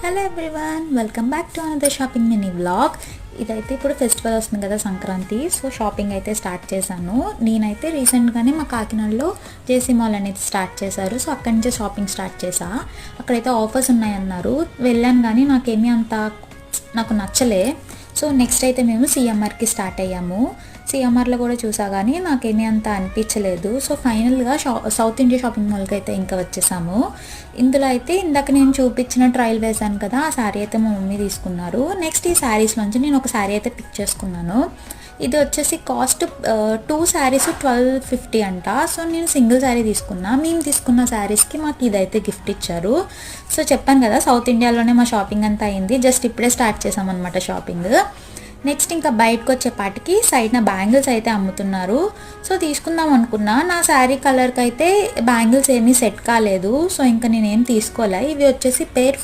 Hello everyone, welcome back to another shopping mini vlog. ఇదైతే ఇప్పుడు festival వస్తుంది కదా, సంక్రాంతి. సో షాపింగ్ అయితే స్టార్ట్ చేశాను. నేనైతే రీసెంట్గానే మా కాకినాడలో జేసీ మాల్ అనేది స్టార్ట్ చేశారు. సో అక్కడి నుంచే షాపింగ్ స్టార్ట్ చేశా. అక్కడైతే ఆఫర్స్ ఉన్నాయన్నారు. వెళ్ళాను కానీ నాకు నచ్చలే. సో నెక్స్ట్ అయితే మేము సిఎంఆర్కి స్టార్ట్ అయ్యాము. సిఎంఆర్లో కూడా చూసా కానీ నాకేమీ అంత అనిపించలేదు. సో ఫైనల్గా సౌత్ ఇండియా షాపింగ్ మాల్కి అయితే ఇంకా వచ్చేసాము. ఇందులో అయితే ఇందాక నేను చూపించిన ట్రయల్ వేసాను కదా, ఆ శారీ అయితే మా మమ్మీ తీసుకున్నారు. నెక్స్ట్ ఈ శారీస్లోంచి నేను ఒక శారీ అయితే పిక్ చేసుకున్నాను. ఇది వచ్చేసి కాస్ట్ 2 శారీస్ 1250 అంట. సో నేను సింగిల్ శారీ తీసుకున్నా. మేము తీసుకున్న శారీస్కి మాకు ఇదైతే గిఫ్ట్ ఇచ్చారు. సో చెప్పాను కదా, సౌత్ ఇండియాలోనే మా షాపింగ్ అంతా అయింది. జస్ట్ ఇప్పుడే స్టార్ట్ చేసామన్నమాట షాపింగ్. నెక్స్ట్ ఇంకా బయటకు వచ్చేపాటికి సైడ్న బ్యాంగిల్స్ అయితే అమ్ముతున్నారు. సో తీసుకుందాం అనుకున్నా. నా శారీ కలర్కి అయితే బ్యాంగిల్స్ ఏమీ సెట్ కాలేదు. సో ఇంకా నేనేం తీసుకోలే. ఇవి వచ్చేసి పేర్